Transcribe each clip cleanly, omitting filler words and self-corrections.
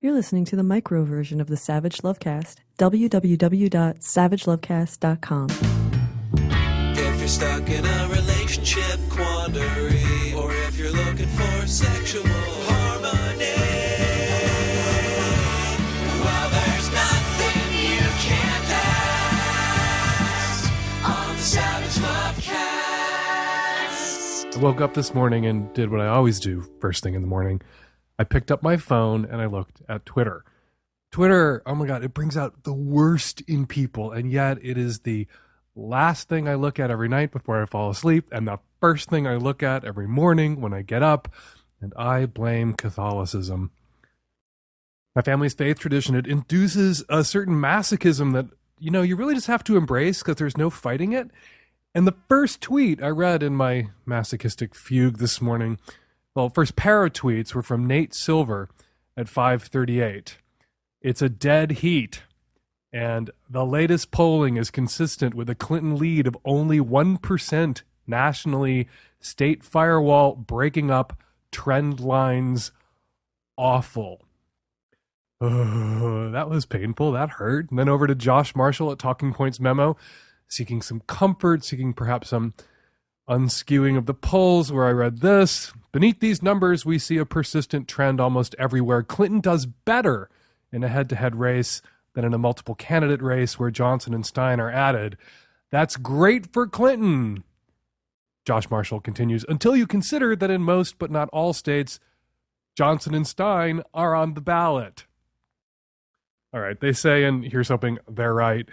You're listening to the micro version of the Savage Lovecast. www.savagelovecast.com. If you're stuck in a relationship quandary, or if you're looking for sexual harmony, well, there's nothing you can't ask on the Savage Lovecast. I woke up this morning and did what I always do first thing in the morning. I picked up my phone and I looked at Twitter. Twitter, oh my God, it brings out the worst in people, and yet it is the last thing I look at every night before I fall asleep and the first thing I look at every morning when I get up, and I blame Catholicism. My family's faith tradition, it induces a certain masochism that, you really just have to embrace because there's no fighting it. And the first tweet I read in my masochistic fugue this morning, well, first pair of tweets were from Nate Silver at 5:38. It's a dead heat, and the latest polling is consistent with a Clinton lead of only 1% nationally. State firewall breaking up, trend lines awful. Oh, that was painful. That hurt. And then over to Josh Marshall at Talking Points Memo, seeking some comfort, seeking perhaps some unskewing of the polls, where I read this. Beneath these numbers, we see a persistent trend almost everywhere. Clinton does better in a head-to-head race than in a multiple candidate race where Johnson and Stein are added. That's great for Clinton. Josh Marshall continues, until you consider that in most but not all states, Johnson and Stein are on the ballot. All right, they say, and here's hoping they're right,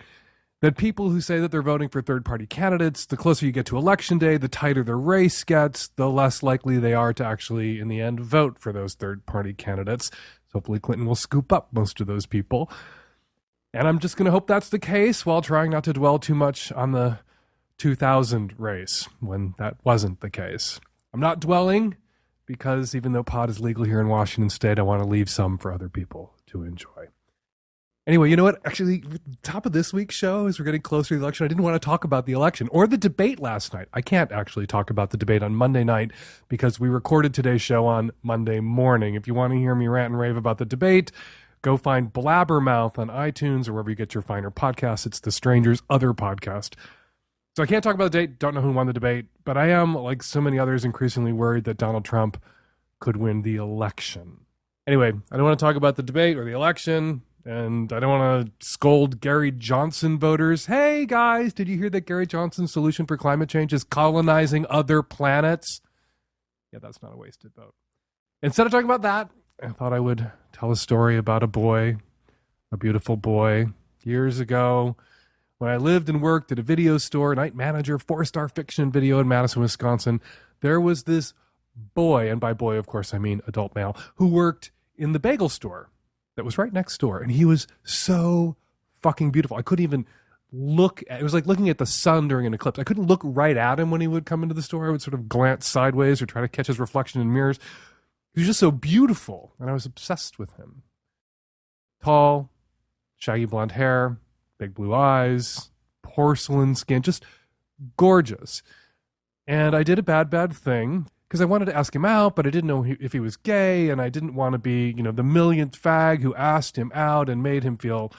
that people who say that they're voting for third-party candidates, the closer you get to election day, the tighter the race gets, the less likely they are to actually, in the end, vote for those third-party candidates. So hopefully Clinton will scoop up most of those people. And I'm just going to hope that's the case while trying not to dwell too much on the 2000 race when that wasn't the case. I'm not dwelling because even though pot is legal here in Washington State, I want to leave some for other people to enjoy. Anyway, you know what? Actually, the top of this week's show, as we're getting closer to the election, I didn't want to talk about the election or the debate last night. I can't actually talk about the debate on Monday night because we recorded today's show on Monday morning. If you want to hear me rant and rave about the debate, go find Blabbermouth on iTunes or wherever you get your finer podcasts. It's The Stranger's other podcast. So I can't talk about the debate, don't know who won the debate, but I am, like so many others, increasingly worried that Donald Trump could win the election. Anyway, I don't want to talk about the debate or the election. And I don't want to scold Gary Johnson voters. Hey, guys, did you hear that Gary Johnson's solution for climate change is colonizing other planets? Yeah, that's not a wasted vote. Instead of talking about that, I thought I would tell a story about a boy, a beautiful boy. Years ago, when I lived and worked at a video store, night manager, 4-star fiction video in Madison, Wisconsin, there was this boy, and by boy, of course, I mean adult male, who worked in the bagel store that was right next door. And he was so fucking beautiful. I couldn't even look at, it was like looking at the sun during an eclipse. I couldn't look right at him when he would come into the store. I would sort of glance sideways or try to catch his reflection in mirrors. He was just so beautiful. And I was obsessed with him. Tall, shaggy blonde hair, big blue eyes, porcelain skin, just gorgeous. And I did a bad thing, because I wanted to ask him out, but I didn't know if he was gay, and I didn't want to be, the millionth fag who asked him out and made him feel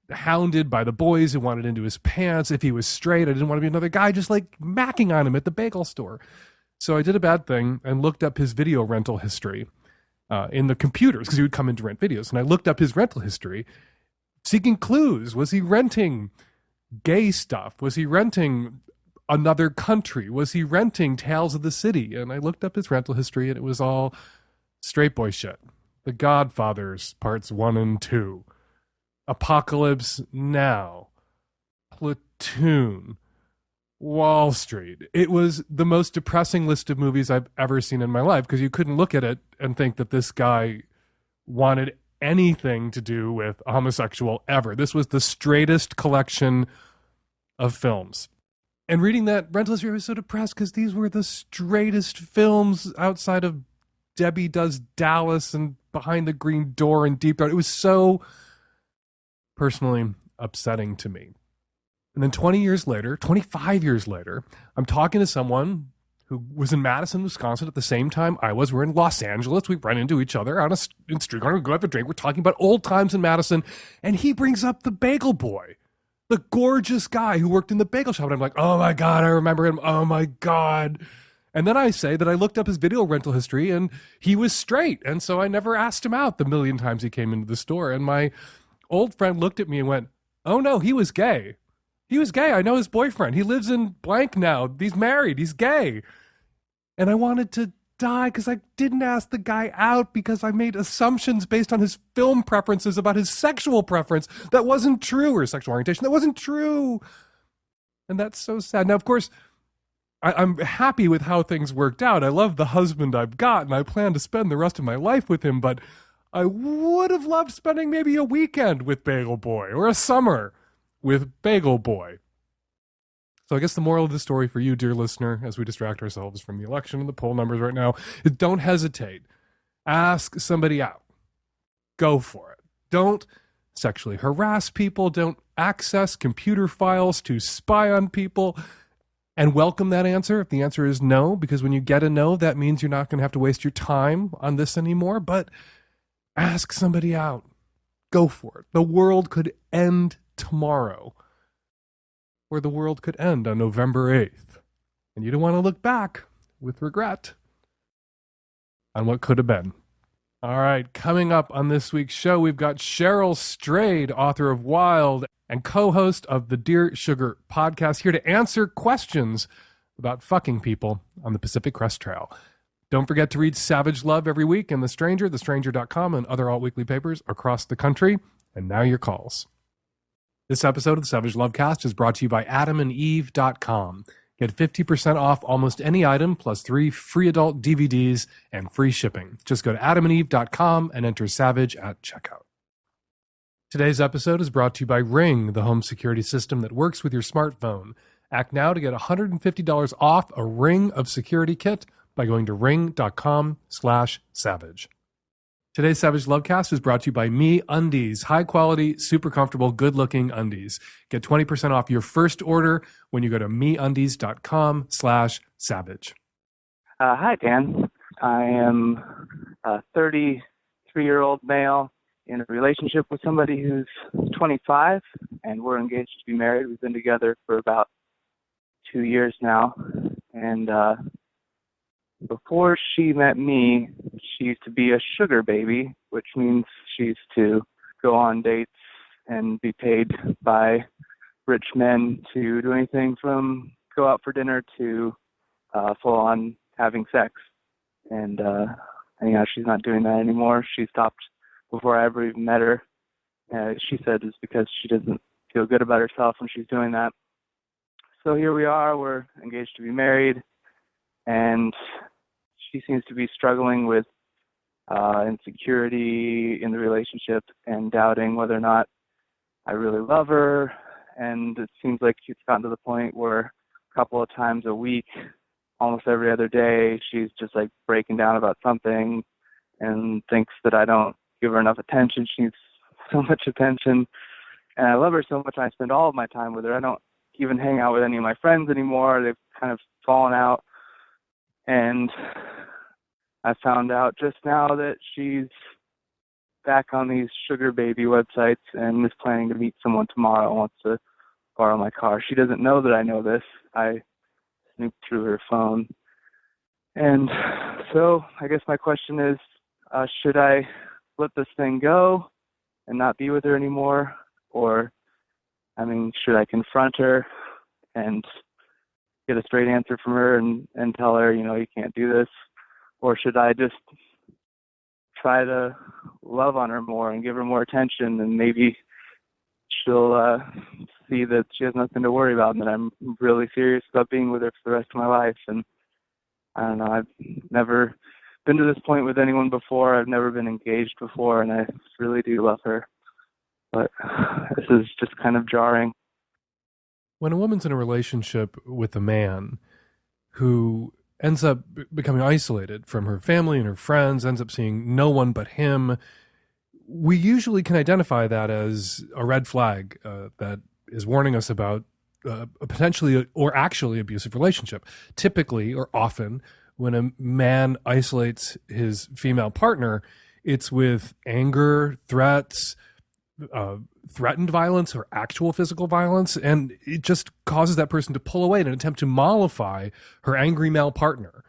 hounded by the boys who wanted into his pants. If he was straight, I didn't want to be another guy just like macking on him at the bagel store. So I did a bad thing and looked up his video rental history in the computers, because he would come in to rent videos. And I looked up his rental history, seeking clues. Was he renting gay stuff? Was he renting another country? Was he renting Tales of the City? And I looked up his rental history, and it was all straight boy shit. The Godfathers, parts 1 and 2. Apocalypse Now. Platoon. Wall Street. It was the most depressing list of movies I've ever seen in my life, because you couldn't look at it and think that this guy wanted anything to do with homosexual ever. This was the straightest collection of films. And reading that rental history, I was so depressed because these were the straightest films outside of Debbie Does Dallas and Behind the Green Door and Deep Dark. It was so personally upsetting to me. And then 25 years later, I'm talking to someone who was in Madison, Wisconsin at the same time I was. We're in Los Angeles. We run into each other on a street corner. We go have a drink. We're talking about old times in Madison. And he brings up the bagel boy, the gorgeous guy who worked in the bagel shop. And I'm like, oh my God, I remember him. Oh my God. And then I say that I looked up his video rental history and he was straight. And so I never asked him out the million times he came into the store. And my old friend looked at me and went, oh no, he was gay. He was gay. I know his boyfriend. He lives in blank now. He's married. He's gay. And I wanted to die because I didn't ask the guy out because I made assumptions based on his film preferences about his sexual preference. That wasn't true, or sexual orientation. That wasn't true. And that's so sad. Now, of course, I'm happy with how things worked out. I love the husband I've got, and I plan to spend the rest of my life with him. But I would have loved spending maybe a weekend with Bagel Boy or a summer with Bagel Boy. So I guess the moral of the story for you, dear listener, as we distract ourselves from the election and the poll numbers right now, is don't hesitate. Ask somebody out. Go for it. Don't sexually harass people. Don't access computer files to spy on people. And welcome that answer if the answer is no, because when you get a no, that means you're not going to have to waste your time on this anymore. But ask somebody out. Go for it. The world could end tomorrow, or the world could end on November 8th. And you don't want to look back with regret on what could have been. All right, coming up on this week's show, we've got Cheryl Strayed, author of Wild and co-host of the Dear Sugar podcast, here to answer questions about fucking people on the Pacific Crest Trail. Don't forget to read Savage Love every week and The Stranger, thestranger.com, and other alt-weekly papers across the country. And now your calls. This episode of the Savage Lovecast is brought to you by adamandeve.com. Get 50% off almost any item, plus 3 free adult DVDs and free shipping. Just go to adamandeve.com and enter Savage at checkout. Today's episode is brought to you by Ring, the home security system that works with your smartphone. Act now to get $150 off a Ring of Security kit by going to ring.com/savage. Today's Savage Lovecast is brought to you by Me Undies, high quality, super comfortable, good looking undies. Get 20% off your first order when you go to meundies.com/savage. Hi, Dan. I am a 33-year-old male in a relationship with somebody who's 25, and we're engaged to be married. We've been together for about 2 years now. And before she met me, she used to be a sugar baby, which means she used to go on dates and be paid by rich men to do anything from go out for dinner to full on having sex. And she's not doing that anymore. She stopped before I ever even met her. She said it's because she doesn't feel good about herself when she's doing that. So here we are, we're engaged to be married, and she seems to be struggling with insecurity in the relationship and doubting whether or not I really love her. And it seems like it's gotten to the point where a couple of times a week, almost every other day, she's just like breaking down about something and thinks that I don't give her enough attention. She needs so much attention, and I love her so much. I spend all of my time with her. I don't even hang out with any of my friends anymore. They've kind of fallen out, and I found out just now that she's back on these sugar baby websites and is planning to meet someone tomorrow and wants to borrow my car. She doesn't know that I know this. I snooped through her phone. And so I guess my question is, should I let this thing go and not be with her anymore? Or, should I confront her and get a straight answer from her and tell her, you can't do this? Or should I just try to love on her more and give her more attention, and maybe she'll see that she has nothing to worry about and that I'm really serious about being with her for the rest of my life? And I don't know, I've never been to this point with anyone before. I've never been engaged before, and I really do love her. But this is just kind of jarring. When a woman's in a relationship with a man who ends up becoming isolated from her family and her friends, ends up seeing no one but him, we usually can identify that as a red flag that is warning us about a potentially or actually abusive relationship. Typically or often, when a man isolates his female partner, it's with anger, threats, threatened violence, or actual physical violence, and it just causes that person to pull away in an attempt to mollify her angry male partner,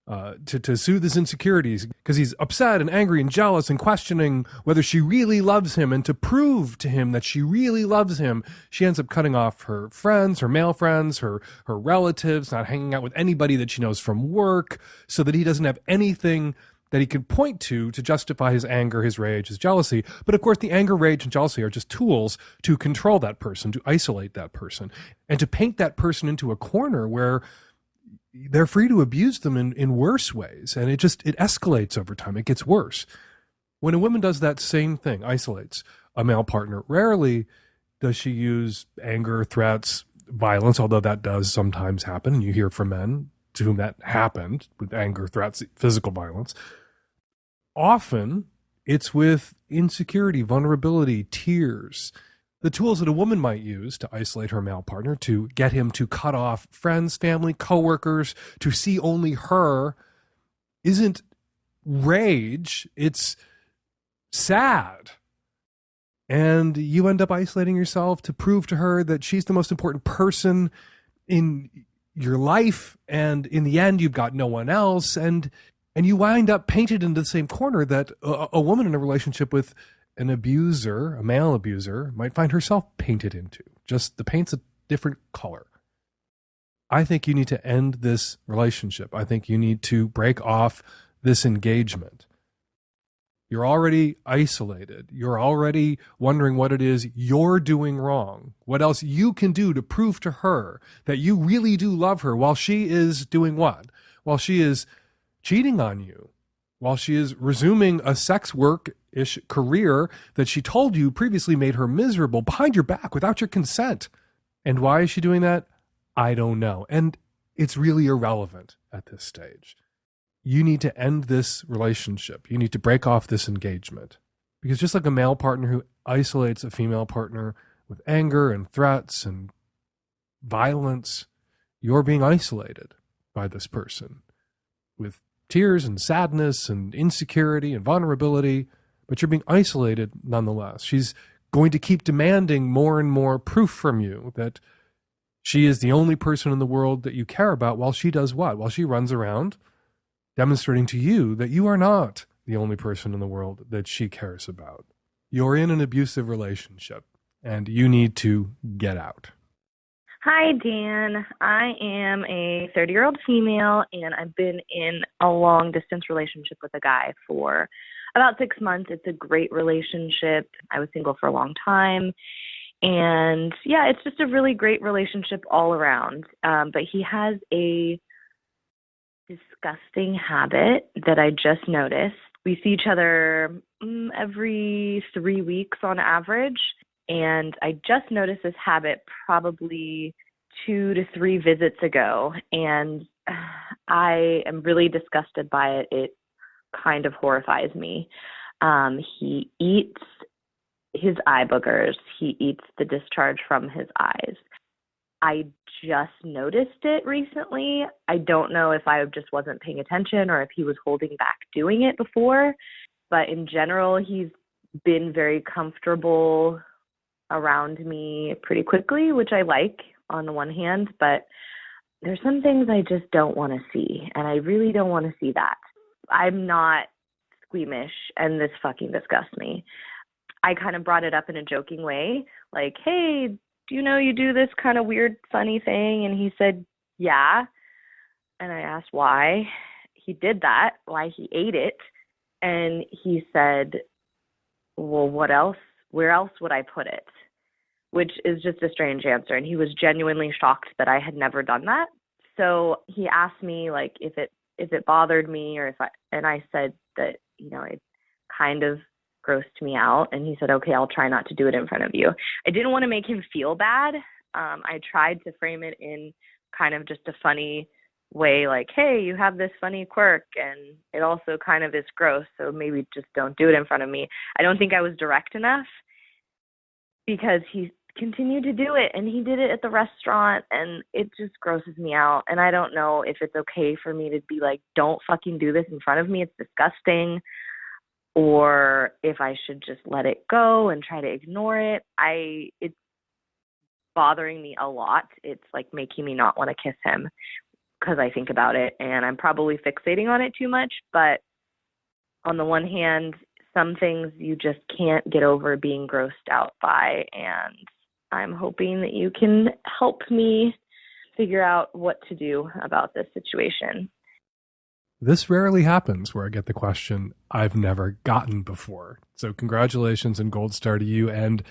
to soothe his insecurities because he's upset and angry and jealous and questioning whether she really loves him. And to prove to him that she really loves him, she ends up cutting off her friends, her male friends, her relatives, not hanging out with anybody that she knows from work, so that he doesn't have anything that he can point to justify his anger, his rage, his jealousy. But of course, the anger, rage, and jealousy are just tools to control that person, to isolate that person, and to paint that person into a corner where they're free to abuse them in worse ways. And it escalates over time. It gets worse. When a woman does that same thing, isolates a male partner, rarely does she use anger, threats, violence, although that does sometimes happen. And you hear from men to whom that happened with anger, threats, physical violence. Often it's with insecurity, vulnerability, tears. The tools that a woman might use to isolate her male partner, to get him to cut off friends, family, coworkers, to see only her, isn't rage, it's sad. And you end up isolating yourself to prove to her that she's the most important person in your life, and in the end you've got no one else, and you wind up painted into the same corner that a woman in a relationship with an abuser, a male abuser, might find herself painted into. Just the paint's a different color. I think you need to end this relationship. I think you need to break off this engagement. You're already isolated. You're already wondering what it is you're doing wrong, what else you can do to prove to her that you really do love her, while she is doing what? While she is cheating on you, while she is resuming a sex work-ish career that she told you previously made her miserable behind your back without your consent. And why is she doing that? I don't know. And it's really irrelevant at this stage. You need to end this relationship. You need to break off this engagement. Because just like a male partner who isolates a female partner with anger and threats and violence, you're being isolated by this person with tears and sadness and insecurity and vulnerability, but you're being isolated nonetheless. She's going to keep demanding more and more proof from you that she is the only person in the world that you care about, while she does what? While she runs around demonstrating to you that you are not the only person in the world that she cares about. You're in an abusive relationship, and you need to get out. Hi, Dan. I am a 30-year-old female, and I've been in a long-distance relationship with a guy for about 6 months. It's a great relationship. I was single for a long time. And, yeah, it's just a really great relationship all around. But he has a disgusting habit that I just noticed. We see each other every 3 weeks on average. And I just noticed this habit probably 2 to 3 visits ago, and I am really disgusted by it. It kind of horrifies me. He eats his eye boogers. He eats the discharge from his eyes. I just noticed it recently. I don't know if I just wasn't paying attention or if he was holding back doing it before, but in general, he's been very comfortable around me pretty quickly, which I like on the one hand, but there's some things I just don't want to see, and I really don't want to see that. I'm not squeamish, and this fucking disgusts me. I kind of brought it up in a joking way, like, hey, do you know you do this kind of weird, funny thing? And he said, yeah. And I asked why he did that, why he ate it. And he said, well, what else? Where else would I put it? Which is just a strange answer. And he was genuinely shocked that I had never done that. So he asked me, like, if it bothered me, or and I said that, it kind of grossed me out. And he said, okay, I'll try not to do it in front of you. I didn't want to make him feel bad. I tried to frame it in kind of just a funny way, like, hey, you have this funny quirk, and it also kind of is gross, so maybe just don't do it in front of me. I don't think I was direct enough, because he continued to do it, and he did it at the restaurant, and it just grosses me out. And I don't know if it's okay for me to be like, don't fucking do this in front of me, it's disgusting, or if I should just let it go and try to ignore it. It's bothering me a lot. It's like making me not want to kiss him because I think about it, and I'm probably fixating on it too much. But on the one hand, some things you just can't get over being grossed out by, and I'm hoping that you can help me figure out what to do about this situation. This rarely happens where I get the question I've never gotten before. So congratulations and gold star to you. And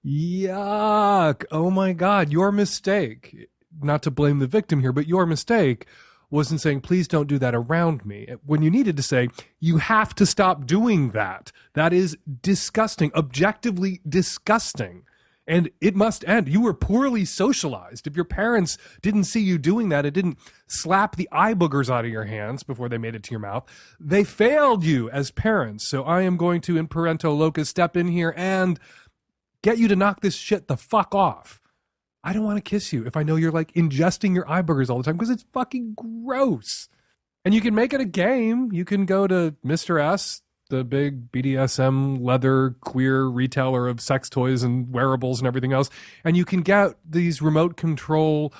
yuck, oh my God, your mistake, not to blame the victim here, but your mistake wasn't saying, please don't do that around me. When you needed to say, you have to stop doing that. That is disgusting, objectively disgusting. And it must end. You were poorly socialized. If your parents didn't see you doing that, it didn't slap the eye boogers out of your hands before they made it to your mouth, they failed you as parents. So I am going to, in parento locus, step in here and get you to knock this shit the fuck off. I don't want to kiss you if I know you're like ingesting your eye boogers all the time because it's fucking gross. And you can make it a game. You can go to Mr. S, the big BDSM leather queer retailer of sex toys and wearables and everything else, and you can get these remote control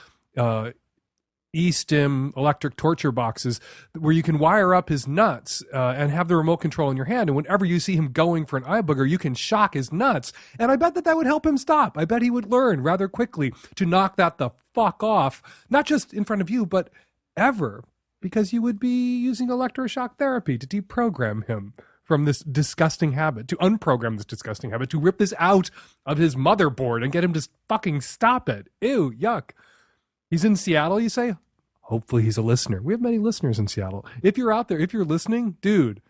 eStim electric torture boxes where you can wire up his nuts and have the remote control in your hand, and whenever you see him going for an eye booger, you can shock his nuts, and I bet that would help him stop. I bet he would learn rather quickly to knock that the fuck off, not just in front of you, but ever, because you would be using electroshock therapy to deprogram him from this disgusting habit, to unprogram this disgusting habit, to rip this out of his motherboard and get him to fucking stop it. Ew, yuck. He's in Seattle, you say? Hopefully he's a listener. We have many listeners in Seattle. If you're out there, if you're listening, dude,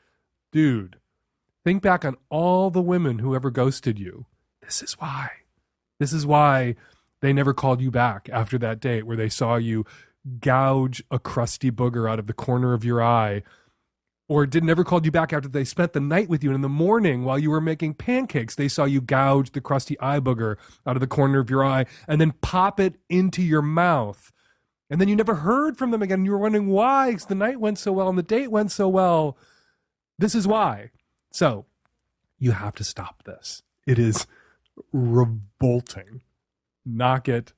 think back on all the women who ever ghosted you. This is why. This is why they never called you back after that date where they saw you gouge a crusty booger out of the corner of your eye, or never called you back after they spent the night with you, and in the morning while you were making pancakes, they saw you gouge the crusty eye booger out of the corner of your eye and then pop it into your mouth. And then you never heard from them again. You were wondering why, because the night went so well and the date went so well. This is why. So you have to stop this. It is revolting. Knock it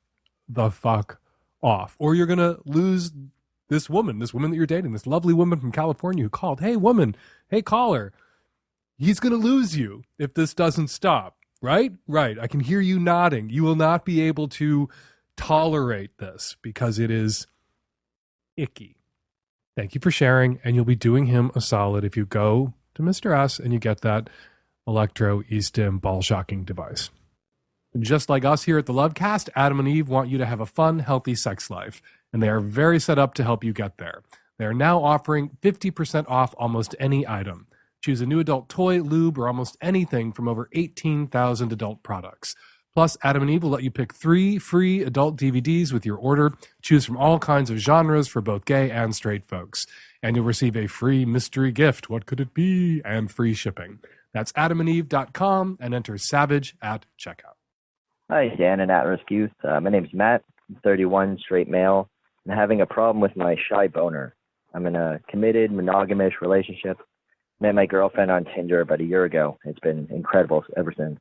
the fuck off, or you're going to lose this woman that you're dating, this lovely woman from California who called. Hey, woman. Hey, caller. He's going to lose you if this doesn't stop. Right? Right. I can hear you nodding. You will not be able to tolerate this because it is icky. Thank you for sharing. And you'll be doing him a solid if you go to Mr. S and you get that electro eStim ball shocking device. Just like us here at the Lovecast, Adam and Eve want you to have a fun, healthy sex life, and they are very set up to help you get there. They are now offering 50% off almost any item. Choose a new adult toy, lube, or almost anything from over 18,000 adult products. Plus, Adam and Eve will let you pick 3 free adult DVDs with your order. Choose from all kinds of genres for both gay and straight folks. And you'll receive a free mystery gift. What could it be? And free shipping. That's adamandeve.com and enter SAVAGE at checkout. Hi, Dan and at-risk youth. My name's Matt. I'm 31, straight male, and having a problem with my shy boner. I'm in a committed, monogamous relationship. Met my girlfriend on Tinder about a year ago. It's been incredible ever since.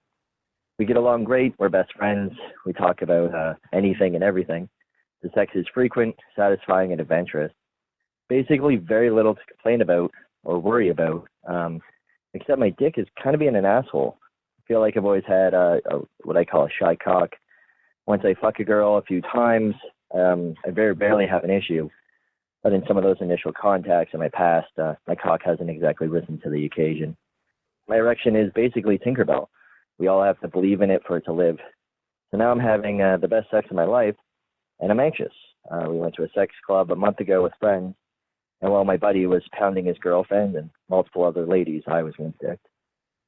We get along great. We're best friends. We talk about anything and everything. The sex is frequent, satisfying, and adventurous. Basically, very little to complain about or worry about, except my dick is kind of being an asshole. I feel like I've always had what I call a shy cock. Once I fuck a girl a few times, I very rarely have an issue. But in some of those initial contacts in my past, my cock hasn't exactly risen to the occasion. My erection is basically Tinkerbell. We all have to believe in it for it to live. So now I'm having the best sex of my life, and I'm anxious. We went to a sex club a month ago with friends, and while my buddy was pounding his girlfriend and multiple other ladies, I was ring-sticked.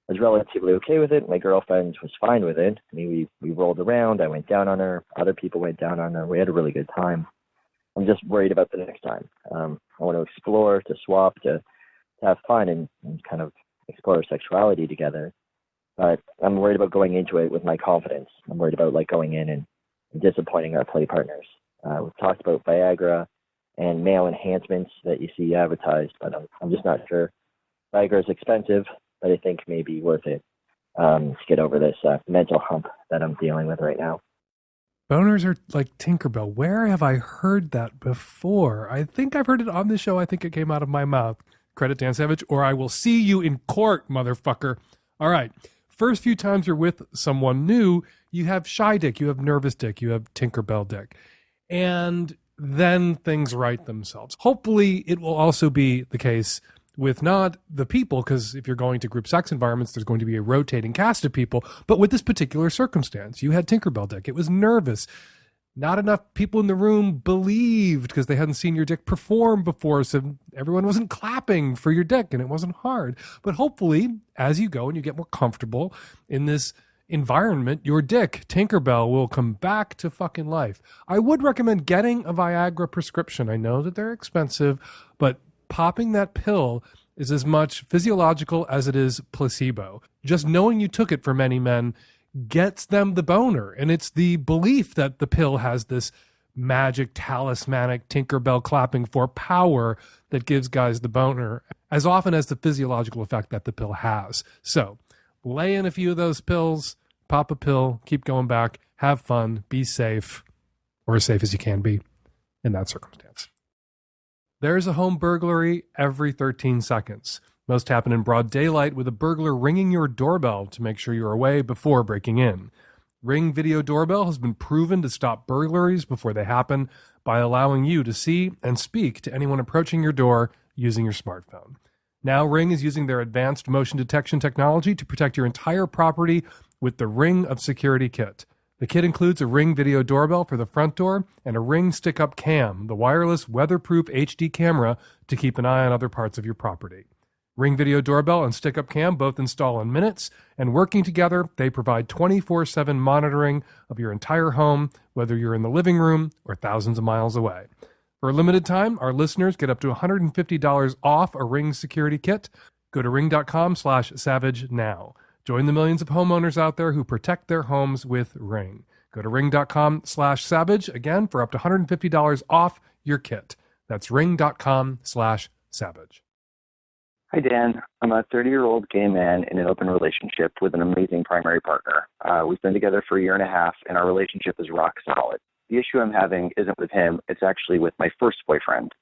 I was relatively okay with it. My girlfriend was fine with it. I mean, we rolled around. I went down on her. Other people went down on her. We had a really good time. I'm just worried about the next time. I want to explore, to swap, to have fun and kind of explore sexuality together. but I'm worried about going into it with my confidence. I'm worried about going in and disappointing our play partners. We've talked about Viagra and male enhancements that you see advertised, but I'm just not sure. Viagra is expensive, but I think maybe worth it to get over this mental hump that I'm dealing with right now. Boners are like Tinkerbell. Where have I heard that before? I think I've heard it on the show. I think it came out of my mouth. Credit Dan Savage, or I will see you in court, motherfucker. All right. First few times you're with someone new, you have shy dick, you have nervous dick, you have Tinkerbell dick. And then things right themselves. Hopefully it will also be the case with not the people, because if you're going to group sex environments, there's going to be a rotating cast of people. But with this particular circumstance, you had Tinkerbell dick. It was nervous. Not enough people in the room believed because they hadn't seen your dick perform before. So everyone wasn't clapping for your dick and it wasn't hard. But hopefully, as you go and you get more comfortable in this environment, your dick, Tinkerbell, will come back to fucking life. I would recommend getting a Viagra prescription. I know that they're expensive, but popping that pill is as much physiological as it is placebo. Just knowing you took it for many men gets them the boner. And it's the belief that the pill has this magic, talismanic, Tinkerbell clapping for power that gives guys the boner, as often as the physiological effect that the pill has. So lay in a few of those pills, pop a pill, keep going back, have fun, be safe, or as safe as you can be in that circumstance. There's a home burglary every 13 seconds. Most happen in broad daylight with a burglar ringing your doorbell to make sure you're away before breaking in. Ring Video Doorbell has been proven to stop burglaries before they happen by allowing you to see and speak to anyone approaching your door using your smartphone. Now Ring is using their advanced motion detection technology to protect your entire property with the Ring of Security Kit. The kit includes a Ring Video Doorbell for the front door and a Ring Stick-Up Cam, the wireless weatherproof HD camera to keep an eye on other parts of your property. Ring Video Doorbell and Stick-Up Cam both install in minutes, and working together, they provide 24/7 monitoring of your entire home, whether you're in the living room or thousands of miles away. For a limited time, our listeners get up to $150 off a Ring security kit. Go to ring.com/savage now. Join the millions of homeowners out there who protect their homes with Ring. Go to ring.com/savage, again, for up to $150 off your kit. That's ring.com/savage. Hi, Dan. I'm a 30-year-old gay man in an open relationship with an amazing primary partner. We've been together for a year and a half, and our relationship is rock solid. The issue I'm having isn't with him. It's actually with my first boyfriend.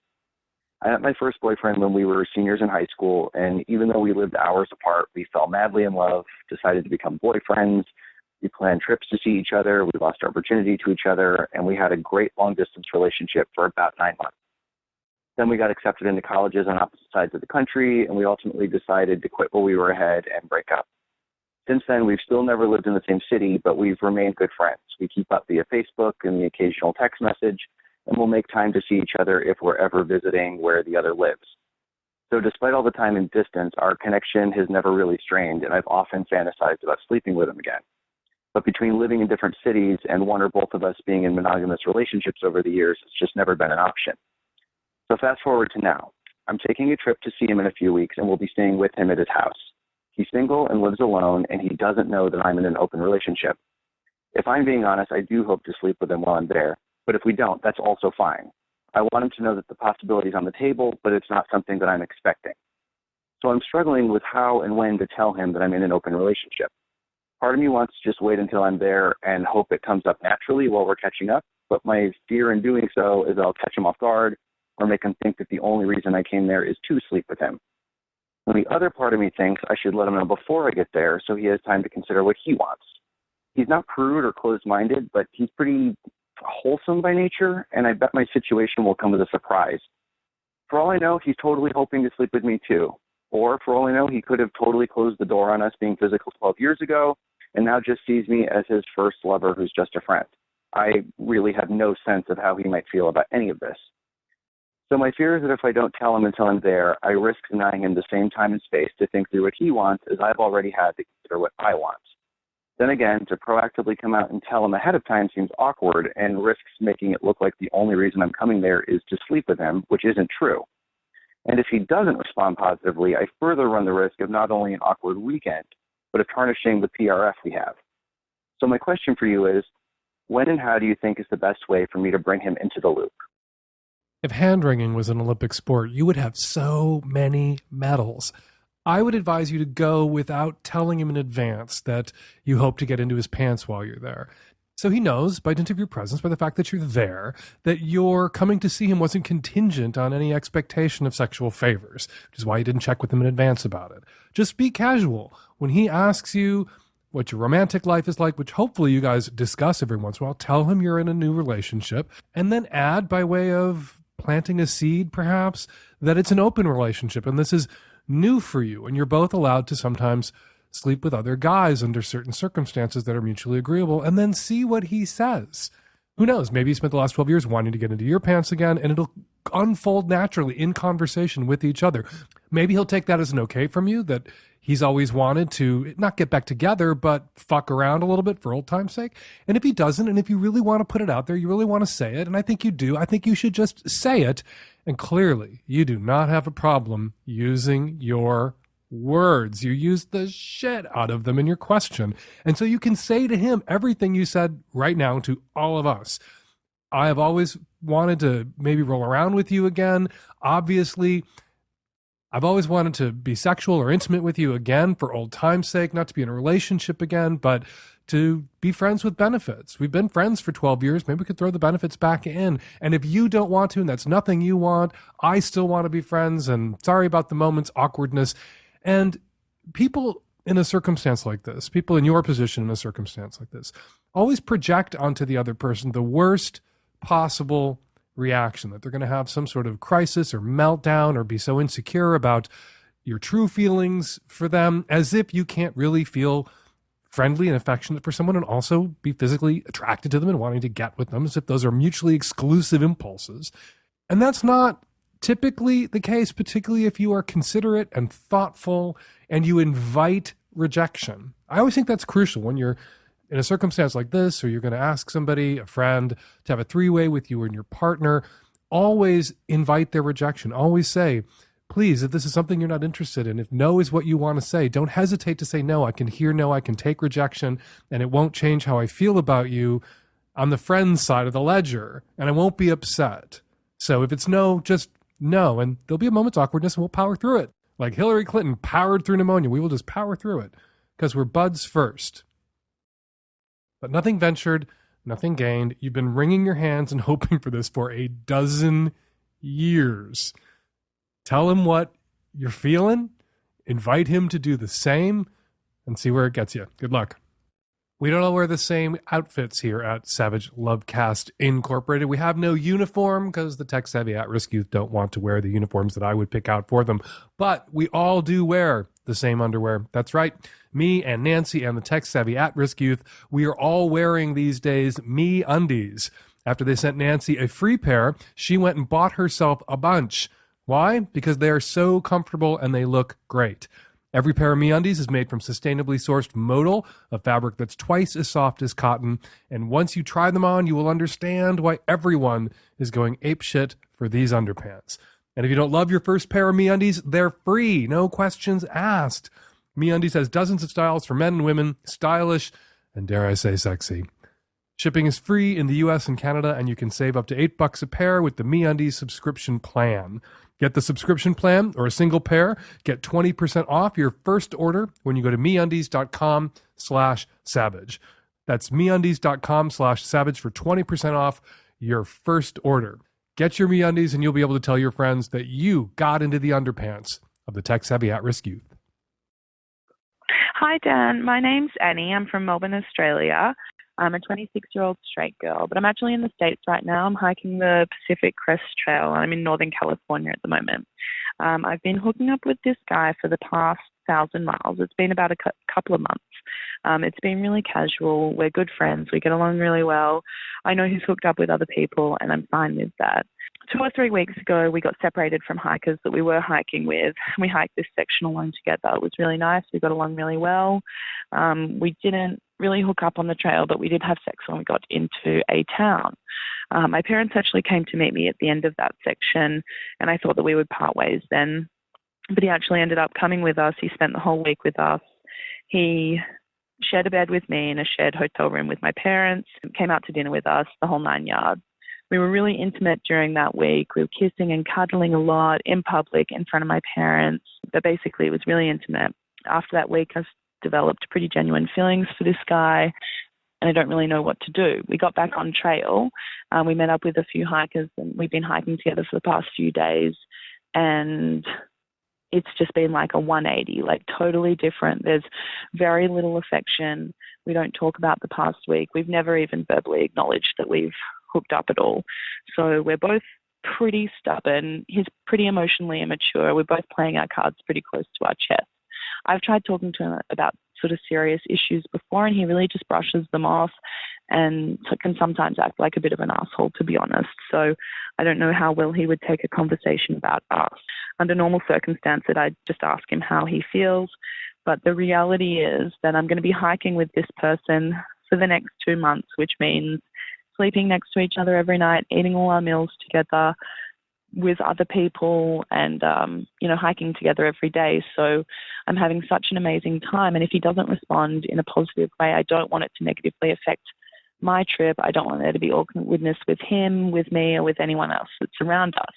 I met my first boyfriend when we were seniors in high school, and even though we lived hours apart, we fell madly in love, decided to become boyfriends. We planned trips to see each other. We lost our virginity to each other, and we had a great long-distance relationship for about 9 months. Then we got accepted into colleges on opposite sides of the country, and we ultimately decided to quit while we were ahead and break up. Since then, we've still never lived in the same city, but we've remained good friends. We keep up via Facebook and the occasional text message, and we'll make time to see each other if we're ever visiting where the other lives. So despite all the time and distance, our connection has never really strained, and I've often fantasized about sleeping with him again. But between living in different cities and one or both of us being in monogamous relationships over the years, it's just never been an option. So fast forward to now. I'm taking a trip to see him in a few weeks, and we'll be staying with him at his house. He's single and lives alone, and he doesn't know that I'm in an open relationship. If I'm being honest, I do hope to sleep with him while I'm there, but if we don't, that's also fine. I want him to know that the possibility's on the table, but it's not something that I'm expecting. So I'm struggling with how and when to tell him that I'm in an open relationship. Part of me wants to just wait until I'm there and hope it comes up naturally while we're catching up, but my fear in doing so is I'll catch him off guard or make him think that the only reason I came there is to sleep with him. And the other part of me thinks I should let him know before I get there so he has time to consider what he wants. He's not prude or closed-minded, but he's pretty wholesome by nature, and I bet my situation will come as a surprise. For all I know, he's totally hoping to sleep with me too. Or for all I know, he could have totally closed the door on us being physical 12 years ago and now just sees me as his first lover who's just a friend. I really have no sense of how he might feel about any of this. So my fear is that if I don't tell him until I'm there, I risk denying him the same time and space to think through what he wants as I've already had to consider what I want. Then again, to proactively come out and tell him ahead of time seems awkward and risks making it look like the only reason I'm coming there is to sleep with him, which isn't true. And if he doesn't respond positively, I further run the risk of not only an awkward weekend, but of tarnishing the PRF we have. So my question for you is, when and how do you think is the best way for me to bring him into the loop? If hand-wringing was an Olympic sport, you would have so many medals. I would advise you to go without telling him in advance that you hope to get into his pants while you're there. So he knows, by dint of your presence, by the fact that you're there, that your coming to see him wasn't contingent on any expectation of sexual favors, which is why you didn't check with him in advance about it. Just be casual. When he asks you what your romantic life is like, which hopefully you guys discuss every once in a while, tell him you're in a new relationship, and then add, by way of planting a seed perhaps, that it's an open relationship and this is new for you, and you're both allowed to sometimes sleep with other guys under certain circumstances that are mutually agreeable, and then see what he says. Who knows? Maybe he spent the last 12 years wanting to get into your pants again, and it'll unfold naturally in conversation with each other. Maybe he'll take that as an okay from you, that he's always wanted to not get back together, but fuck around a little bit for old time's sake. And if he doesn't, and if you really want to put it out there, you really want to say it, and I think you do, I think you should just say it. And clearly, you do not have a problem using your words. You use the shit out of them in your question. And so you can say to him everything you said right now to all of us. I have always wanted to maybe roll around with you again. Obviously, I've always wanted to be sexual or intimate with you again for old time's sake, not to be in a relationship again, but to be friends with benefits. We've been friends for 12 years. Maybe we could throw the benefits back in. And if you don't want to, and that's nothing you want, I still want to be friends, and sorry about the moment's awkwardness. And people in a circumstance like this, people in your position in a circumstance like this, always project onto the other person the worst possible reaction, that they're going to have some sort of crisis or meltdown or be so insecure about your true feelings for them, as if you can't really feel friendly and affectionate for someone and also be physically attracted to them and wanting to get with them, as if those are mutually exclusive impulses. And that's not typically the case, particularly if you are considerate and thoughtful and you invite rejection. I always think that's crucial when you're in a circumstance like this, or you're going to ask somebody, a friend, to have a three-way with you and your partner. Always invite their rejection. Always say, please, if this is something you're not interested in, if no is what you want to say, don't hesitate to say no. I can hear no, I can take rejection, and it won't change how I feel about you on the friend's side of the ledger, and I won't be upset. So if it's no, just no, and there'll be a moment's awkwardness, and we'll power through it. Like Hillary Clinton powered through pneumonia, we will just power through it, because we're buds first. But nothing ventured, nothing gained. You've been wringing your hands and hoping for this for a dozen years. Tell him what you're feeling, invite him to do the same, and see where it gets you. Good luck. We don't all wear the same outfits here at Savage Lovecast Incorporated. We have no uniform because the tech-savvy at-risk youth don't want to wear the uniforms that I would pick out for them. But we all do wear the same underwear. That's right. Me and Nancy and the tech-savvy at-risk youth, we are all wearing these days MeUndies. After they sent Nancy a free pair, she went and bought herself a bunch. Why? Because they are so comfortable and they look great. Every pair of MeUndies is made from sustainably sourced modal, a fabric that's twice as soft as cotton. And once you try them on, you will understand why everyone is going apeshit for these underpants. And if you don't love your first pair of MeUndies, they're free. No questions asked. MeUndies has dozens of styles for men and women, stylish, and dare I say sexy. Shipping is free in the US and Canada, and you can save up to $8 a pair with the MeUndies subscription plan. Get the subscription plan or a single pair. Get 20% off your first order when you go to MeUndies.com/savage. That's MeUndies.com/savage for 20% off your first order. Get your MeUndies and you'll be able to tell your friends that you got into the underpants of the tech-savvy at-risk youth. Hi, Dan. My name's Annie. I'm from Melbourne, Australia. I'm a 26-year-old straight girl, but I'm actually in the States right now. I'm hiking the Pacific Crest Trail, and I'm in Northern California at the moment. I've been hooking up with this guy for the past 1,000 miles. It's been about a couple of months. It's been really casual. We're good friends. We get along really well. I know he's hooked up with other people, and I'm fine with that. 2 or 3 weeks ago, we got separated from hikers that we were hiking with. We hiked this section alone together. It was really nice. We got along really well. We didn't really hook up on the trail, but we did have sex when we got into a town. My parents actually came to meet me at the end of that section, and I thought that we would part ways then. But he actually ended up coming with us. He spent the whole week with us. He shared a bed with me in a shared hotel room with my parents, came out to dinner with us, the whole 9 yards. We were really intimate during that week. We were kissing and cuddling a lot in public in front of my parents. But basically, it was really intimate. After that week, I developed pretty genuine feelings for this guy, and I don't really know what to do. We got back on trail. We met up with a few hikers, and we've been hiking together for the past few days. And it's just been like a 180, like totally different. There's very little affection. We don't talk about the past week. We've never even verbally acknowledged that we've hooked up at all. So we're both pretty stubborn. He's pretty emotionally immature. We're both playing our cards pretty close to our chest. I've tried talking to him about sort of serious issues before, and he really just brushes them off and can sometimes act like a bit of an asshole, to be honest. So I don't know how well he would take a conversation about us. Under normal circumstances, I'd just ask him how he feels. But the reality is that I'm going to be hiking with this person for the next 2 months, which means sleeping next to each other every night, eating all our meals together with other people, and, hiking together every day. So I'm having such an amazing time. And if he doesn't respond in a positive way, I don't want it to negatively affect my trip. I don't want there to be awkwardness with him, with me, or with anyone else that's around us.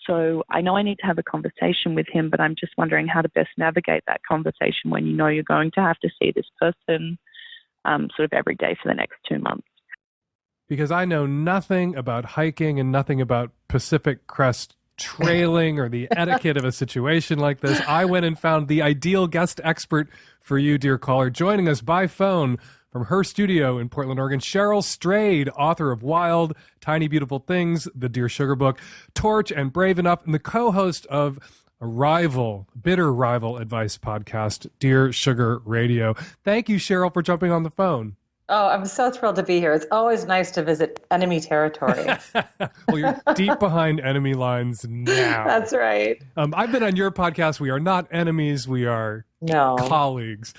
So I know I need to have a conversation with him, but I'm just wondering how to best navigate that conversation when you know you're going to have to see this person sort of every day for the next 2 months. Because I know nothing about hiking and nothing about Pacific Crest trailing or the etiquette of a situation like this. I went and found the ideal guest expert for you, dear caller. Joining us by phone from her studio in Portland, Oregon, Cheryl Strayed, author of Wild, Tiny Beautiful Things, the Dear Sugar book, Torch, and Brave Enough, and the co-host of a bitter rival advice podcast, Dear Sugar Radio. Thank you, Cheryl, for jumping on the phone. Oh, I'm so thrilled to be here. It's always nice to visit enemy territory. Well, you're deep behind enemy lines now. That's right. I've been on your podcast. We are not enemies. We are colleagues.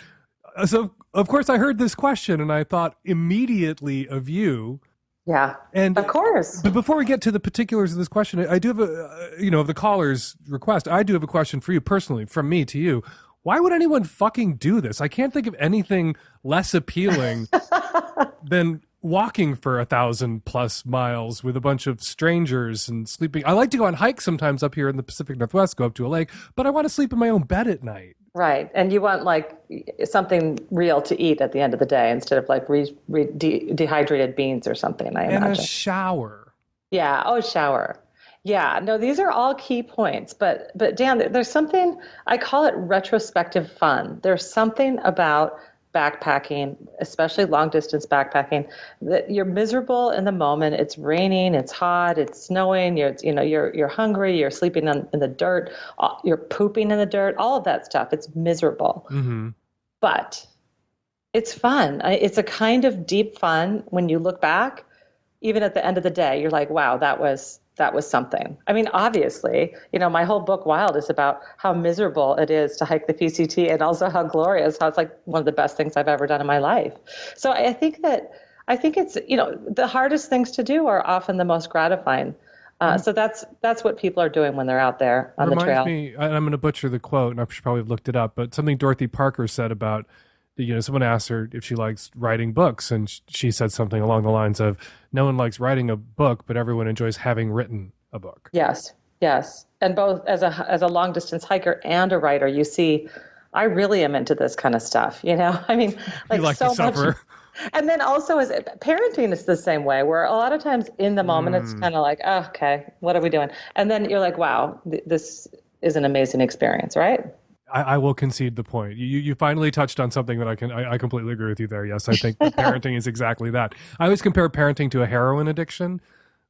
So, of course, I heard this question and I thought immediately of you. Yeah, and of course. But before we get to the particulars of this question, I do have of the caller's request, I do have a question for you personally, from me to you. Why would anyone fucking do this? I can't think of anything less appealing than walking for 1,000+ miles with a bunch of strangers and sleeping. I like to go on hikes sometimes up here in the Pacific Northwest, go up to a lake, but I want to sleep in my own bed at night. Right. And you want like something real to eat at the end of the day instead of like dehydrated beans or something, I imagine. And a shower. Yeah. Oh, shower. Yeah, no, these are all key points. But Dan, there's something, I call it retrospective fun. There's something about backpacking, especially long distance backpacking, that you're miserable in the moment. It's raining, it's hot, it's snowing, you're hungry, you're sleeping in the dirt, you're pooping in the dirt, all of that stuff. It's miserable. Mm-hmm. But it's fun. It's a kind of deep fun when you look back. Even at the end of the day, you're like, wow, that was something. I mean, obviously, my whole book, Wild, is about how miserable it is to hike the PCT and also how glorious, how it's like one of the best things I've ever done in my life. So I think it's, the hardest things to do are often the most gratifying. So that's what people are doing when they're out there on the trail. Reminds me, and I'm going to butcher the quote, and I should probably have looked it up, but something Dorothy Parker said about, someone asked her if she likes writing books, and she said something along the lines of, no one likes writing a book, but everyone enjoys having written a book. Yes. And both as a long distance hiker and a writer, you see, I really am into this kind of stuff, I mean, like, you like so to suffer. much. And then also as parenting is the same way, where a lot of times in the moment, it's kind of like, oh, okay, what are we doing? And then you're like, wow, this is an amazing experience, right? I will concede the point. You finally touched on something that I completely agree with you there. Yes, I think that parenting is exactly that. I always compare parenting to a heroin addiction.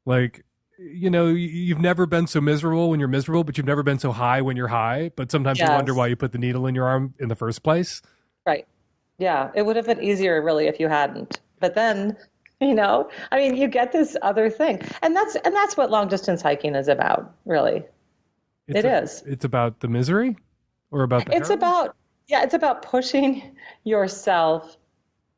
Like, you've never been so miserable when you're miserable, but you've never been so high when you're high. But sometimes you wonder why you put the needle in your arm in the first place. Right. Yeah, it would have been easier really if you hadn't. But then, you get this other thing. And that's what long distance hiking is about, really. It's about the misery? Or about the it's about pushing yourself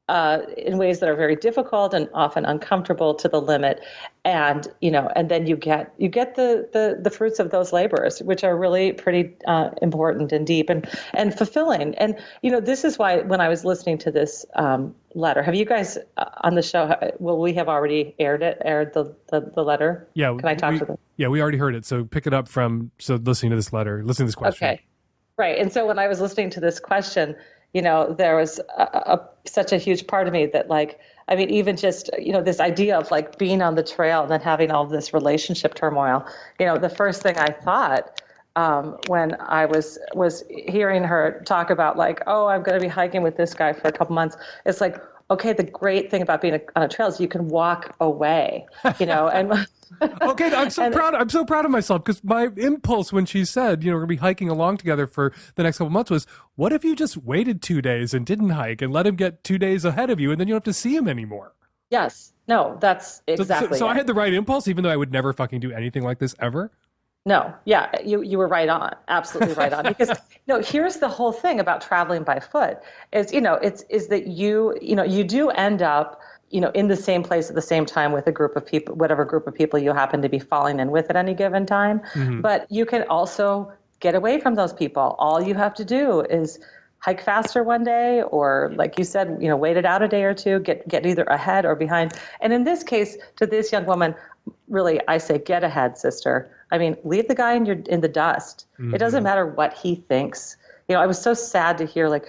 in ways that are very difficult and often uncomfortable to the limit. And, and then you get the fruits of those labors, which are really pretty important and deep and fulfilling. And, this is why when I was listening to this letter, have you guys on the show, will we have already aired the letter? Yeah. Can I talk to them? Yeah, we already heard it. So pick it up listening to this letter, listening to this question. Okay. Right. And so when I was listening to this question, there was such a huge part of me that even just, this idea of being on the trail and then having all this relationship turmoil, the first thing I thought when I was hearing her talk about I'm going to be hiking with this guy for a couple months, it's okay, the great thing about being on a trail is you can walk away, and okay, I'm so proud. I'm so proud of myself because my impulse when she said, we're gonna be hiking along together for the next couple months was, what if you just waited 2 days and didn't hike and let him get 2 days ahead of you, and then you don't have to see him anymore? Yes. No, that's exactly. So I had the right impulse, even though I would never fucking do anything like this ever. No, yeah, you were right on, absolutely right on. Because here's the whole thing about traveling by foot is that you do end up in the same place at the same time with a group of people, whatever group of people you happen to be falling in with at any given time. Mm-hmm. But you can also get away from those people. All you have to do is hike faster one day, or like you said, wait it out a day or two, get either ahead or behind. And in this case, to this young woman, really, I say, get ahead, sister. I mean, leave the guy in the dust. Mm-hmm. It doesn't matter what he thinks. I was so sad to hear,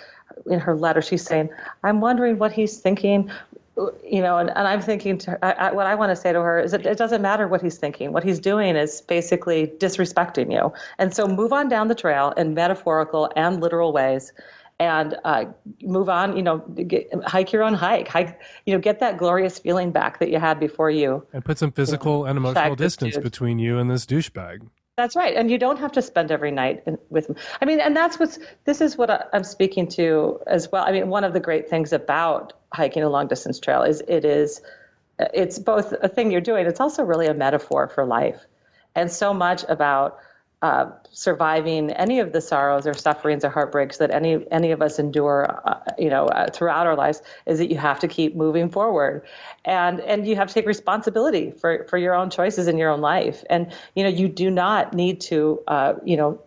in her letter, she's saying, I'm wondering what he's thinking. And I'm thinking to her, what I want to say to her is that it doesn't matter what he's thinking. What he's doing is basically disrespecting you. And so move on down the trail in metaphorical and literal ways. And move on, hike your own hike, get that glorious feeling back that you had before you. And put some physical and emotional distance between you and this douchebag. That's right. And you don't have to spend every night with him. I mean, and this is what I'm speaking to as well. I mean, one of the great things about hiking a long distance trail is it's both a thing you're doing. It's also really a metaphor for life. And so much about surviving any of the sorrows or sufferings or heartbreaks that any of us endure, throughout our lives, is that you have to keep moving forward, and you have to take responsibility for your own choices in your own life, and you do not need to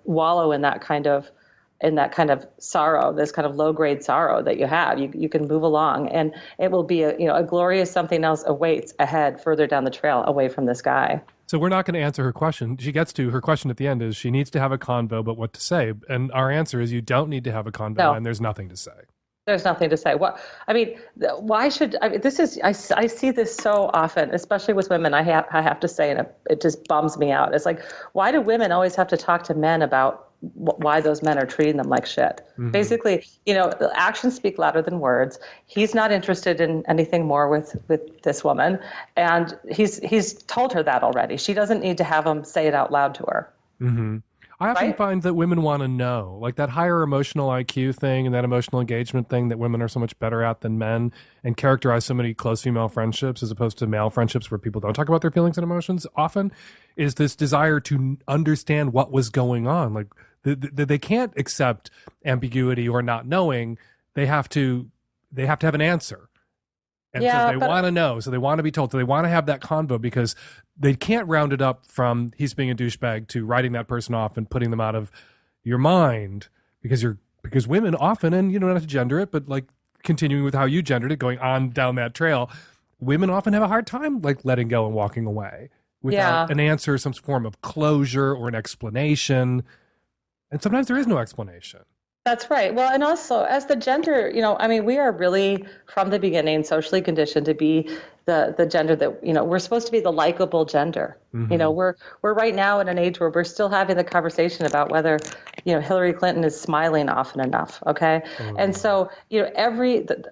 wallow in that kind of sorrow, this kind of low grade sorrow that you have. You can move along, and it will be a glorious something else awaits ahead further down the trail away from this guy. So we're not going to answer her question. She gets to her question at the end is she needs to have a convo, but what to say? And our answer is you don't need to have a convo, and there's nothing to say. There's nothing to say. Why should this is I see this so often, especially with women. I have to say, and it just bums me out. It's why do women always have to talk to men about why those men are treating them like shit? Mm-hmm. Basically, the actions speak louder than words. He's not interested in anything more with this woman, and he's told her that already. She doesn't need to have him say it out loud to her. Mm-hmm. I often find that women want to know, that higher emotional IQ thing and that emotional engagement thing that women are so much better at than men, and characterize so many close female friendships as opposed to male friendships where people don't talk about their feelings and emotions often, is this desire to understand what was going on. They can't accept ambiguity or not knowing. They have to have an answer. And so they want to know. So they want to be told. So they want to have that convo because they can't round it up from he's being a douchebag to writing that person off and putting them out of your mind because women often, and you don't have to gender it, but continuing with how you gendered it, going on down that trail, women often have a hard time letting go and walking away without an answer, some form of closure or an explanation. And sometimes there is no explanation. That's right. Well, and also as the gender, we are really from the beginning socially conditioned to be the gender that, we're supposed to be the likable gender. Mm-hmm. We're right now in an age where we're still having the conversation about whether, Hillary Clinton is smiling often enough. Okay. Mm-hmm. And so,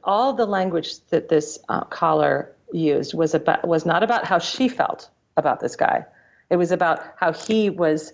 all the language that this caller used was not about how she felt about this guy. It was about how he was,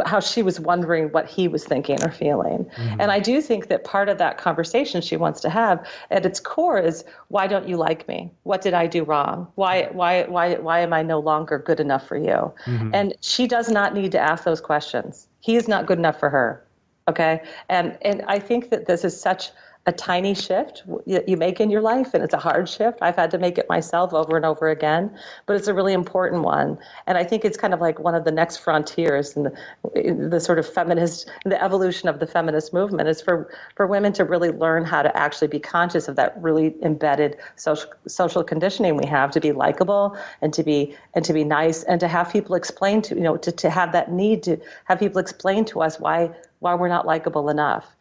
how she was wondering what he was thinking or feeling. Mm-hmm. And I do think that part of that conversation she wants to have at its core is, why don't you like me? What did I do wrong? Why am I no longer good enough for you? Mm-hmm. And she does not need to ask those questions. He is not good enough for her. Okay. And I think that this is such a tiny shift you make in your life, and it's a hard shift. I've had to make it myself over and over again, but it's a really important one. And I think it's kind of like one of the next frontiers in the sort of feminist, the evolution of the feminist movement is for women to really learn how to actually be conscious of that really embedded social conditioning we have to be likable and to be nice, and to have people explain to have that need to have people explain to us why we're not likable enough.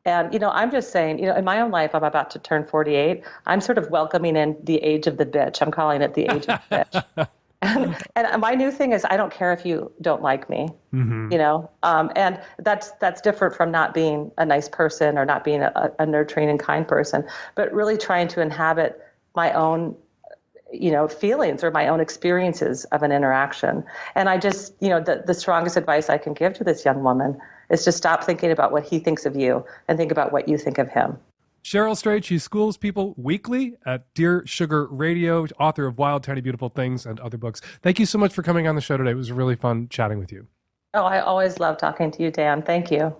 And, I'm just saying, in my own life, I'm about to turn 48. I'm sort of welcoming in the age of the bitch. I'm calling it the age of the bitch. And my new thing is, I don't care if you don't like me, and that's different from not being a nice person or not being a nurturing and kind person, but really trying to inhabit my own feelings or my own experiences of an interaction. And I just, the strongest advice I can give to this young woman is to stop thinking about what he thinks of you and think about what you think of him. Cheryl Strayed, she schools people weekly at Dear Sugar Radio, author of Wild, Tiny, Beautiful Things and other books. Thank you so much for coming on the show today. It was really fun chatting with you. Oh, I always love talking to you, Dan. Thank you.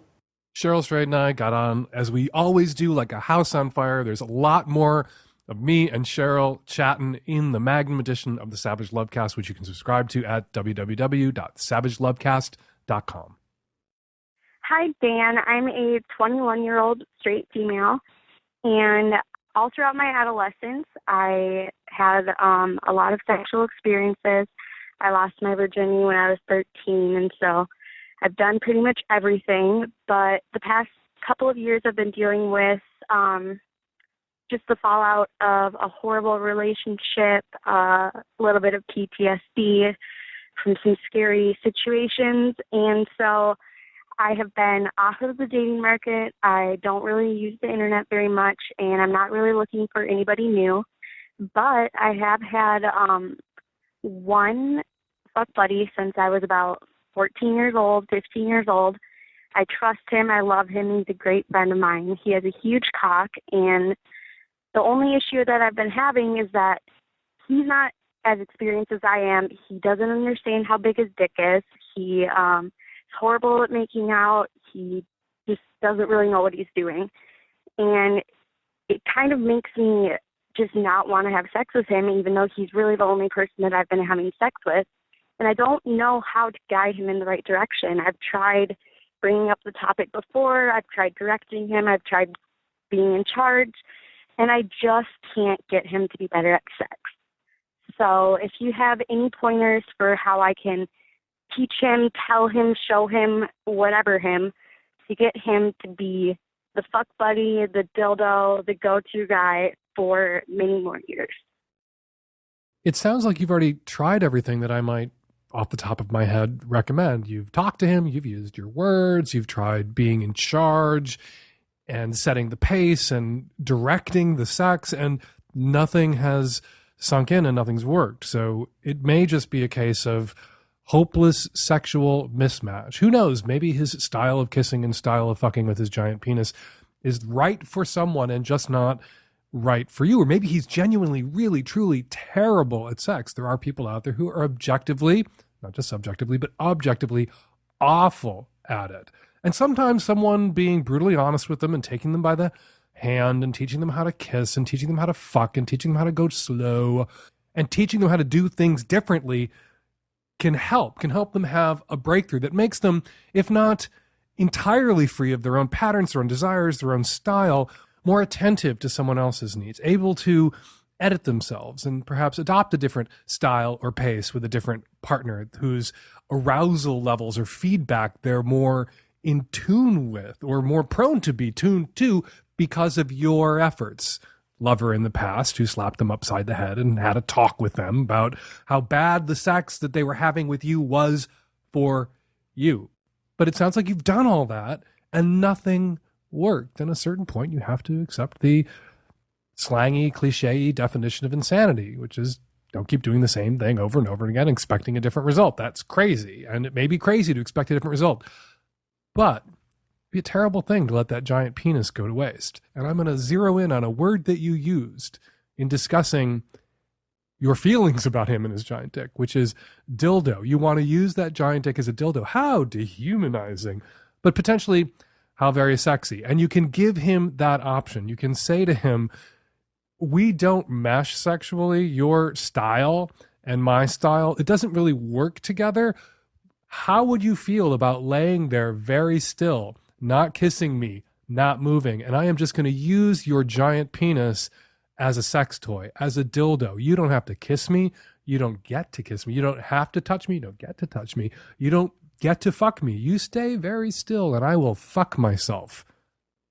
Cheryl Strayed and I got on, as we always do, like a house on fire. There's a lot more of me and Cheryl chatting in the Magnum edition of the Savage Lovecast, which you can subscribe to at www.savagelovecast.com. Hi, Dan. I'm a 21-year-old straight female, and all throughout my adolescence, I had a lot of sexual experiences. I lost my virginity when I was 13, and so I've done pretty much everything. But the past couple of years, I've been dealing with just the fallout of a horrible relationship, a little bit of PTSD from some scary situations, and so I have been off of the dating market. I don't really use the internet very much, and I'm not really looking for anybody new. But I have had one fuck buddy since I was about 14 years old, 15 years old. I trust him. I love him. He's a great friend of mine. He has a huge cock, and the only issue that I've been having is that he's not as experienced as I am. He doesn't understand how big his dick is. He horrible at making out. He just doesn't really know what he's doing. And it kind of makes me just not want to have sex with him, even though he's really the only person that I've been having sex with. And I don't know how to guide him in the right direction. I've tried bringing up the topic before. I've tried directing him. I've tried being in charge. And I just can't get him to be better at sex. So if you have any pointers for how I can teach him, tell him, show him, whatever him, to get him to be the fuck buddy, the dildo, the go-to guy for many more years. It sounds like you've already tried everything that I might, off the top of my head, recommend. You've talked to him, you've used your words, you've tried being in charge and setting the pace and directing the sex, and nothing has sunk in and nothing's worked. So it may just be a case of hopeless sexual mismatch. Who knows? Maybe his style of kissing and style of fucking with his giant penis is right for someone and just not right for you. Or maybe he's genuinely, really, truly terrible at sex. There are people out there who are objectively, not just subjectively, but objectively awful at it. And sometimes someone being brutally honest with them and taking them by the hand and teaching them how to kiss and teaching them how to fuck and teaching them how to go slow and teaching them how to do things differently can help them have a breakthrough that makes them, if not entirely free of their own patterns, their own desires, their own style, more attentive to someone else's needs, able to edit themselves and perhaps adopt a different style or pace with a different partner whose arousal levels or feedback they're more in tune with or more prone to be tuned to because of your efforts. Lover in the past who slapped them upside the head and had a talk with them about how bad the sex that they were having with you was for you. But it sounds like you've done all that and nothing worked. And at a certain point, you have to accept the slangy, cliche definition of insanity, which is don't keep doing the same thing over and over again, expecting a different result. That's crazy. And it may be crazy to expect a different result, but it'd be a terrible thing to let that giant penis go to waste. And I'm going to zero in on a word that you used in discussing your feelings about him and his giant dick, which is dildo. You want to use that giant dick as a dildo. How dehumanizing, but potentially how very sexy. And you can give him that option. You can say to him, we don't mesh sexually. Your style and my style, it doesn't really work together. How would you feel about laying there very still, not kissing me, not moving? And I am just going to use your giant penis as a sex toy, as a dildo. You don't have to kiss me. You don't get to kiss me. You don't have to touch me. You don't get to touch me. You don't get to fuck me. You stay very still and I will fuck myself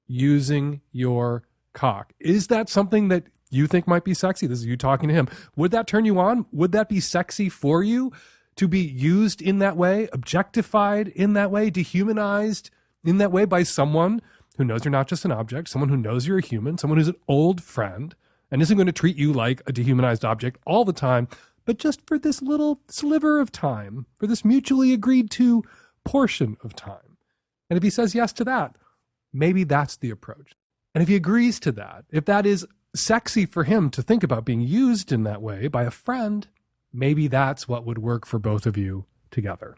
using your cock. Is that something that you think might be sexy? This is you talking to him. Would that turn you on? Would that be sexy for you to be used in that way, objectified in that way, dehumanized in that way by someone who knows you're not just an object, someone who knows you're a human, someone who's an old friend and isn't going to treat you like a dehumanized object all the time, but just for this little sliver of time, for this mutually agreed to portion of time? And if he says yes to that, maybe that's the approach. And if he agrees to that, if that is sexy for him to think about being used in that way by a friend, maybe that's what would work for both of you together.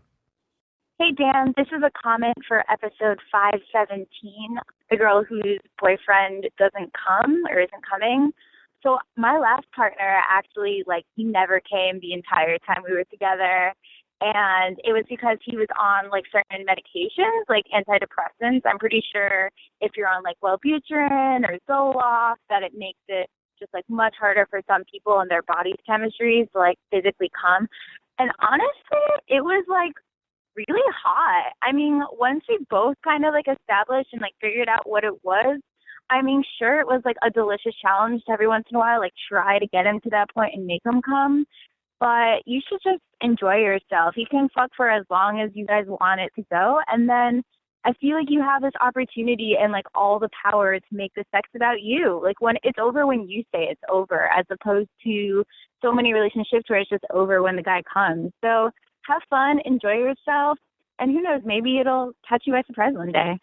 Hey, Dan, this is a comment for episode 517, the girl whose boyfriend doesn't come or isn't coming. So my last partner actually, he never came the entire time we were together. And it was because he was on, certain medications, like antidepressants. I'm pretty sure if you're on, Wellbutrin or Zoloft, that it makes it just, much harder for some people and their body's chemistry to, physically come. And honestly, it was, really hot. I mean, once we both kind of, established and, figured out what it was, I mean, sure, it was, a delicious challenge to every once in a while, try to get him to that point and make him come. But you should just enjoy yourself. You can fuck for as long as you guys want it to go. And then I feel like you have this opportunity and, all the power to make the sex about you. When it's over when you say it's over, as opposed to so many relationships where it's just over when the guy comes. So have fun, enjoy yourself, and who knows, maybe it'll catch you by surprise one day.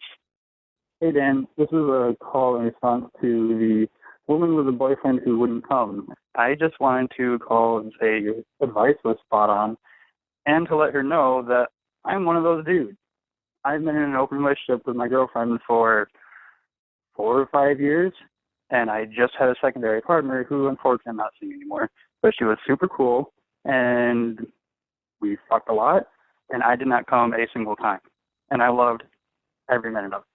Hey, Dan, this is a call in response to the woman with a boyfriend who wouldn't come. I just wanted to call and say your advice was spot on, and to let her know that I'm one of those dudes. I've been in an open relationship with my girlfriend for 4 or 5 years, and I just had a secondary partner who unfortunately I'm not seeing anymore. But she was super cool, and we fucked a lot, and I did not come a single time. And I loved every minute of it.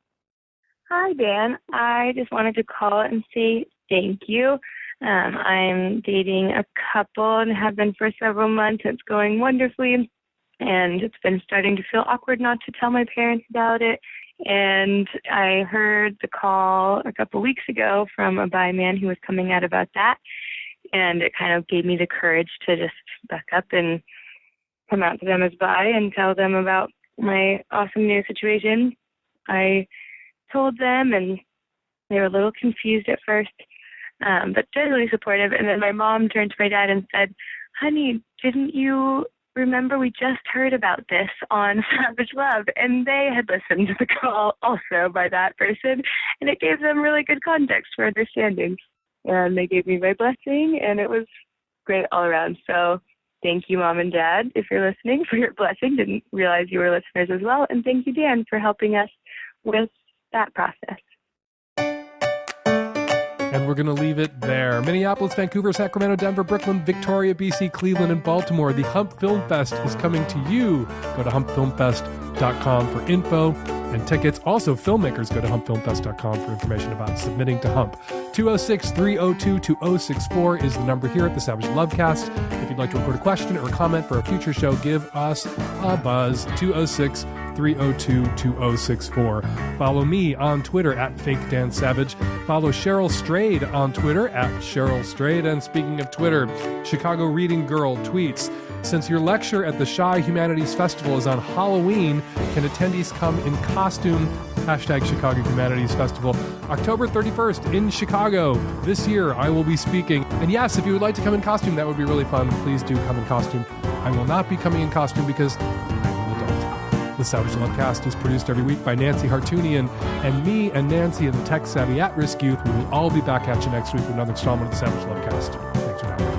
Hi, Dan. I just wanted to call and say thank you. I'm dating a couple and have been for several months. It's going wonderfully, and it's been starting to feel awkward not to tell my parents about it. And I heard the call a couple weeks ago from a bi man who was coming out about that, and it kind of gave me the courage to just back up and come out to them as bi and tell them about my awesome new situation. I told them, and they were a little confused at first, but totally supportive. And then my mom turned to my dad and said, honey, didn't you remember we just heard about this on Savage Love? And they had listened to the call also by that person, and it gave them really good context for understanding. And they gave me my blessing, and it was great all around. So thank you, Mom and Dad, if you're listening, for your blessing. Didn't realize you were listeners as well. And thank you, Dan, for helping us with that process. And we're going to leave it there. Minneapolis, Vancouver, Sacramento, Denver, Brooklyn, Victoria, BC, Cleveland, and Baltimore. The Hump Film Fest is coming to you. Go to humpfilmfest.com for info and tickets. Also, filmmakers, go to humpfilmfest.com for information about submitting to Hump. 206-302-2064 is the number here at the Savage Lovecast. If you'd like to record a question or a comment for a future show, give us a buzz. 206-302-2064. Follow me on Twitter at FakeDanSavage. Follow Cheryl Strayed on Twitter at Cheryl Strayed. And speaking of Twitter, Chicago Reading Girl tweets, since your lecture at the Shy Humanities Festival is on Halloween, can attendees come in costume? Hashtag Chicago Humanities Festival. October 31st in Chicago. This year I will be speaking. And yes, if you would like to come in costume, that would be really fun. Please do come in costume. I will not be coming in costume because I'm an adult. The Savage Lovecast is produced every week by Nancy Hartunian and me and Nancy and the tech-savvy at-risk youth. We will all be back at you next week with another installment of the Savage Lovecast. Thanks for having me.